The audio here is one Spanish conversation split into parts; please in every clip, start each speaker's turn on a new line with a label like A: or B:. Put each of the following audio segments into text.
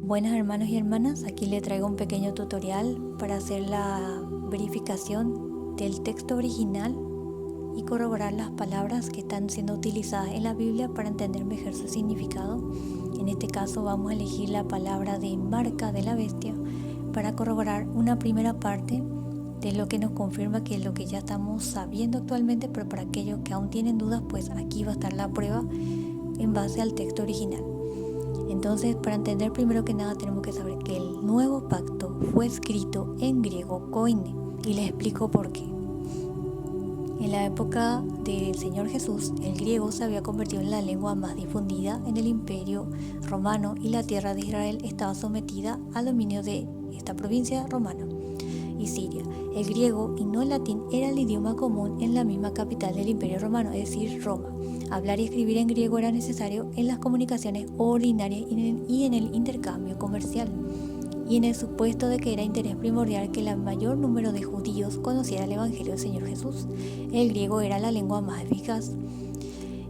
A: Buenas hermanos y hermanas, aquí le traigo un pequeño tutorial para hacer la verificación del texto original y corroborar las palabras que están siendo utilizadas en la Biblia para entender mejor su significado. En este caso vamos a elegir la palabra de marca de la bestia para corroborar una primera parte de lo que nos confirma que es lo que ya estamos sabiendo actualmente, pero para aquellos que aún tienen dudas, pues aquí va a estar la prueba en base al texto original. Entonces, para entender primero que nada tenemos que saber que el nuevo pacto fue escrito en griego koine, y les explico por qué. En la época del Señor Jesús, el griego se había convertido en la lengua más difundida en el Imperio Romano y la tierra de Israel estaba sometida al dominio de esta provincia romana y Siria. El griego y no el latín era el idioma común en la misma capital del Imperio Romano, es decir, Roma. Hablar y escribir en griego era necesario en las comunicaciones ordinarias y en el intercambio comercial, y en el supuesto de que era interés primordial que el mayor número de judíos conociera el Evangelio del Señor Jesús. El griego era la lengua más eficaz.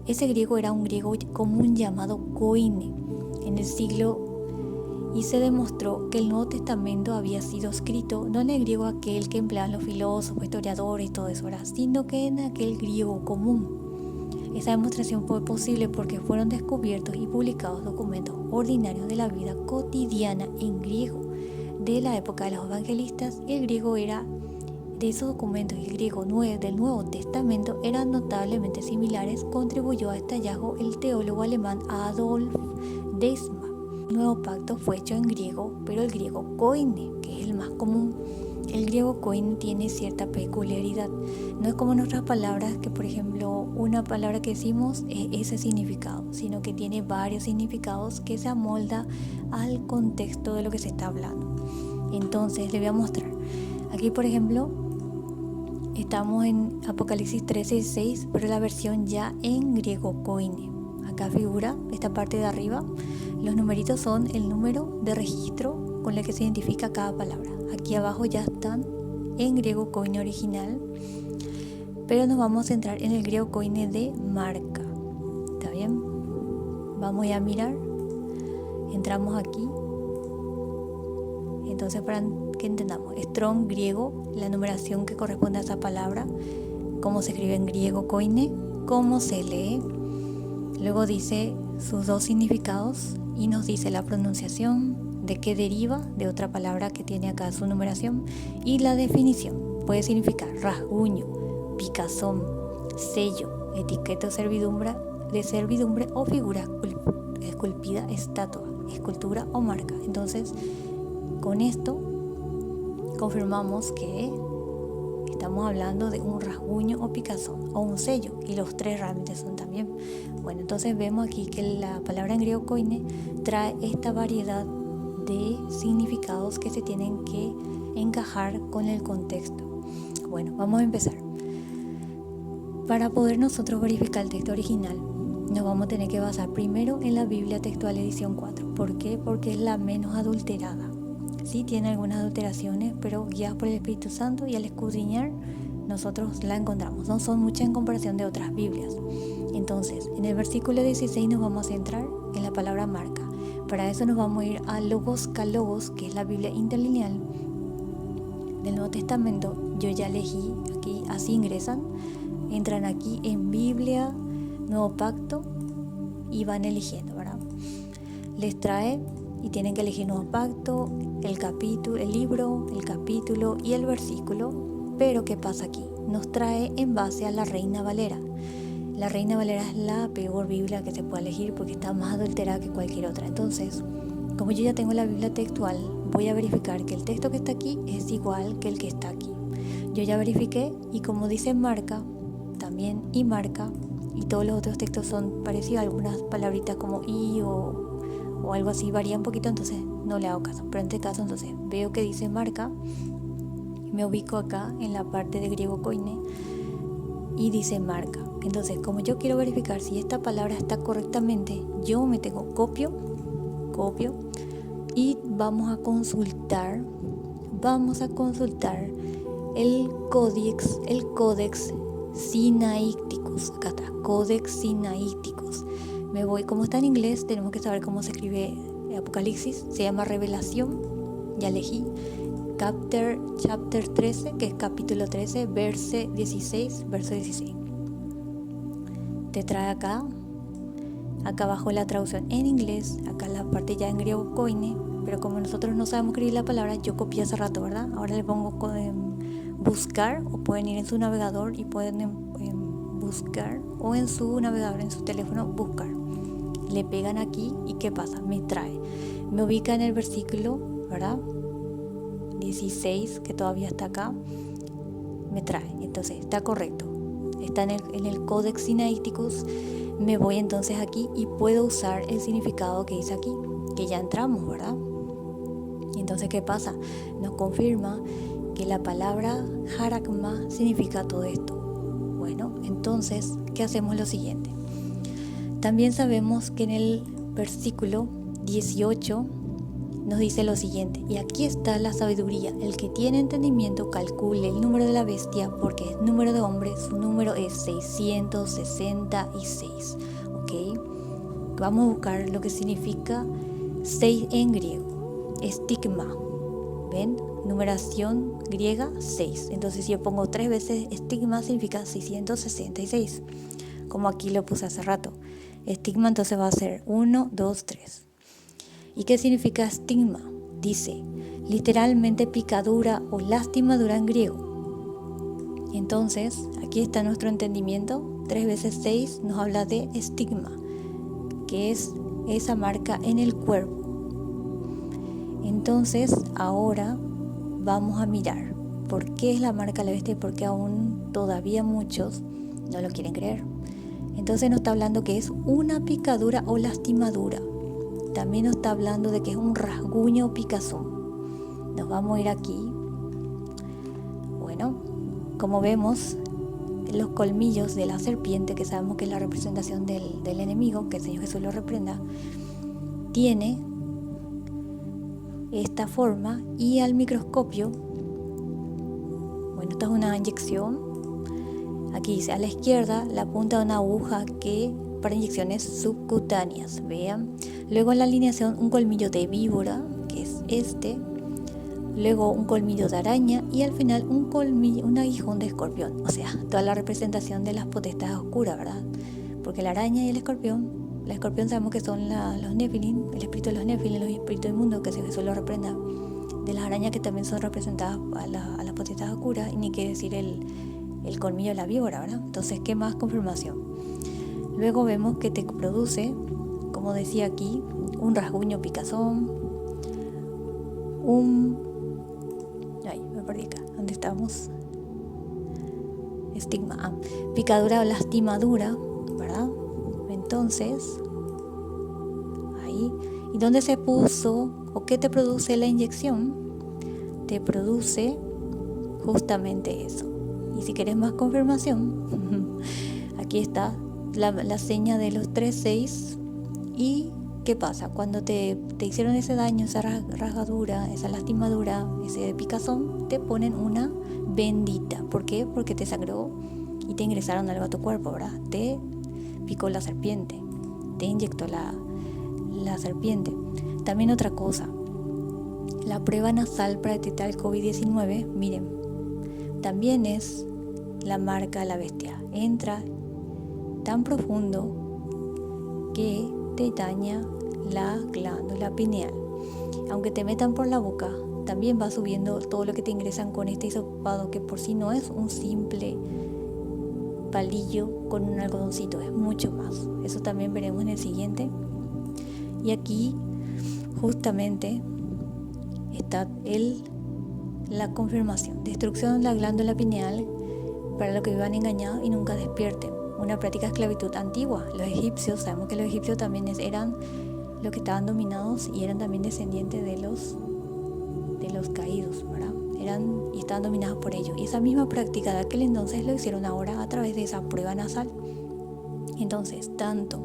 A: Ese griego era un griego común llamado koine en el siglo, y se demostró que el Nuevo Testamento había sido escrito no en el griego aquel que empleaban los filósofos, historiadores y todo eso, sino que en aquel griego común. Esa demostración fue posible porque fueron descubiertos y publicados documentos ordinarios de la vida cotidiana en griego de la época de los evangelistas. El griego era de esos documentos, el griego del Nuevo Testamento eran notablemente similares. Contribuyó a este hallazgo el teólogo alemán Adolf Deismann. El nuevo pacto fue hecho en griego, pero el griego koine, que es el más común. El griego koine tiene cierta peculiaridad. No es como nuestras palabras, que por ejemplo una palabra que decimos es ese significado, sino que tiene varios significados que se amolda al contexto de lo que se está hablando. Entonces les voy a mostrar. Aquí por ejemplo estamos en Apocalipsis 13:6, pero la versión ya en griego koine. Acá figura esta parte de arriba. Los numeritos son el número de registro con el que se identifica cada palabra. Aquí abajo ya están en griego koine original, pero nos vamos a centrar en el griego koine de marca. ¿Está bien? Vamos a mirar. Entramos aquí. Entonces, para que entendamos, Strong griego, la numeración que corresponde a esa palabra, cómo se escribe en griego koine, cómo se lee. Luego dice sus dos significados y nos dice la pronunciación, de qué deriva, de otra palabra que tiene acá su numeración, y la definición. Puede significar rasguño, picazón, sello, etiqueta de servidumbre o figura esculpida, estatua, escultura o marca. Entonces, con esto confirmamos que estamos hablando de un rasguño o picazón o un sello, y los tres realmente son también. Bueno, entonces vemos aquí que la palabra en griego koine trae esta variedad de significados que se tienen que encajar con el contexto. Bueno, vamos a empezar. Para poder nosotros verificar el texto original, nos vamos a tener que basar primero en la Biblia Textual Edición 4. ¿Por qué? Porque es la menos adulterada. Sí, tiene algunas adulteraciones, pero guiadas por el Espíritu Santo, y al escudriñar nosotros la encontramos. No son muchas en comparación de otras Biblias. Entonces, en el versículo 16 nos vamos a centrar en la palabra marca. Para eso nos vamos a ir a Logos Kalogos, que es la Biblia interlineal del Nuevo Testamento. Yo ya elegí aquí, así ingresan, entran aquí en Biblia, Nuevo Pacto, y van eligiendo, ¿verdad? Les trae y tienen que elegir Nuevo Pacto, el capítulo, el libro, el capítulo y el versículo. Pero ¿qué pasa aquí? Nos trae en base a la Reina Valera. La Reina Valera es la peor Biblia que se puede elegir porque está más adulterada que cualquier otra. Entonces, como yo ya tengo la Biblia textual, voy a verificar que el texto que está aquí es igual que el que está aquí. Yo ya verifiqué, y como dice marca, también y marca, y todos los otros textos son parecidos. Algunas palabritas como y o algo así varía un poquito, entonces no le hago caso. Pero en este caso, entonces veo que dice marca, me ubico acá en la parte de griego koine y dice marca. Entonces, como yo quiero verificar si esta palabra está correctamente, yo me tengo copio y vamos a consultar el Codex Sinaíticus. Acá está, Codex Sinaíticus. Me voy, como está en inglés, tenemos que saber cómo se escribe Apocalipsis, se llama Revelación, ya elegí. Chapter 13, que es capítulo 13, verso 16. Te trae acá abajo la traducción en inglés, acá la parte ya en griego koine, pero como nosotros no sabemos escribir la palabra, yo copié hace rato, ¿verdad? Ahora le pongo buscar, o pueden ir en su navegador y pueden buscar, o en su navegador, en su teléfono, buscar. Le pegan aquí y ¿qué pasa? Me trae, me ubica en el versículo, ¿verdad? 16, que todavía está acá, me trae. Entonces está correcto, está en el Codex Sinaiticus. Me voy entonces aquí y puedo usar el significado que dice aquí, que ya entramos, ¿verdad? Entonces, ¿qué pasa? Nos confirma que la palabra harakma significa todo esto. Bueno, entonces, ¿qué hacemos? Lo siguiente. También sabemos que en el versículo 18 nos dice lo siguiente: y aquí está la sabiduría, el que tiene entendimiento calcule el número de la bestia, porque es número de hombre, su número es 666. ¿Ok? Vamos a buscar lo que significa 6 en griego, estigma. ¿Ven? Numeración griega 6. Entonces si yo pongo 3 veces estigma significa 666, como aquí lo puse hace rato. Estigma entonces va a ser 1, 2, 3. ¿Y qué significa estigma? Dice, literalmente picadura o lastimadura en griego. Entonces, aquí está nuestro entendimiento. 3 veces 6 nos habla de estigma, que es esa marca en el cuerpo. Entonces, ahora vamos a mirar por qué es la marca de la bestia y por qué aún todavía muchos no lo quieren creer. Entonces nos está hablando que es una picadura o lastimadura. También nos está hablando de que es un rasguño o picazón. Nos vamos a ir aquí. Bueno, como vemos, los colmillos de la serpiente, que sabemos que es la representación del enemigo, que el Señor Jesús lo reprenda, tiene esta forma, y al microscopio, bueno, esta es una inyección. Aquí dice a la izquierda la punta de una aguja que para inyecciones subcutáneas, vean. Luego en la alineación un colmillo de víbora, que es este. Luego un colmillo de araña y al final un aguijón de escorpión. O sea, toda la representación de las potestades oscuras, ¿verdad? Porque la araña y el escorpión sabemos que son los Nephilim, el espíritu de los Nephilim, los espíritus inmundos, que Jesús lo reprenda. De las arañas que también son representadas a las potestades oscuras, y ni qué decir el colmillo de la víbora, ¿verdad? Entonces, ¿qué más confirmación? Luego vemos que te produce, como decía aquí, un rasguño picazón, me perdí acá, ¿dónde estamos? Estigma, picadura o lastimadura, ¿verdad? Entonces, ahí, ¿y dónde se puso o qué te produce la inyección? Te produce justamente eso. Y si querés más confirmación, aquí está la seña de los 3-6. ¿Y qué pasa? Cuando te hicieron ese daño, esa rasgadura, esa lastimadura, ese picazón, te ponen una bendita. ¿Por qué? Porque te sangró y te ingresaron algo a tu cuerpo, ¿verdad? Te picó la serpiente, te inyectó la serpiente. También otra cosa, la prueba nasal para detectar el COVID-19, miren, también es la marca de la bestia. Entra tan profundo que te daña la glándula pineal. Aunque te metan por la boca, también va subiendo todo lo que te ingresan con este hisopado, que por sí no es un simple palillo con un algodoncito, es mucho más. Eso también veremos en el siguiente. Y aquí justamente está la confirmación: destrucción de la glándula pineal para los que vivan engañados y nunca despierten. Una práctica de esclavitud antigua. Los egipcios, sabemos que los egipcios también eran los que estaban dominados y eran también descendientes de los caídos, ¿verdad? Y estaban dominados por ellos. Y esa misma práctica de aquel entonces lo hicieron ahora a través de esa prueba nasal. Entonces, tanto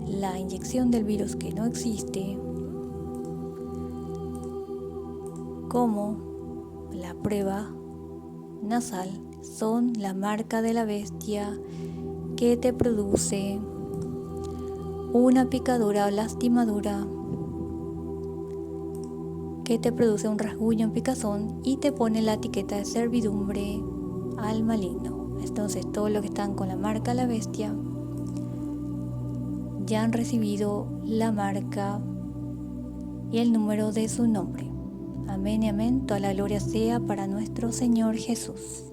A: la inyección del virus que no existe, como la prueba nasal, son la marca de la bestia que te produce una picadura o lastimadura que te produce un rasguño en picazón y te pone la etiqueta de servidumbre al maligno. Entonces todos los que están con la marca de la bestia ya han recibido la marca y el número de su nombre. Amén y amén. Toda la gloria sea para nuestro Señor Jesús.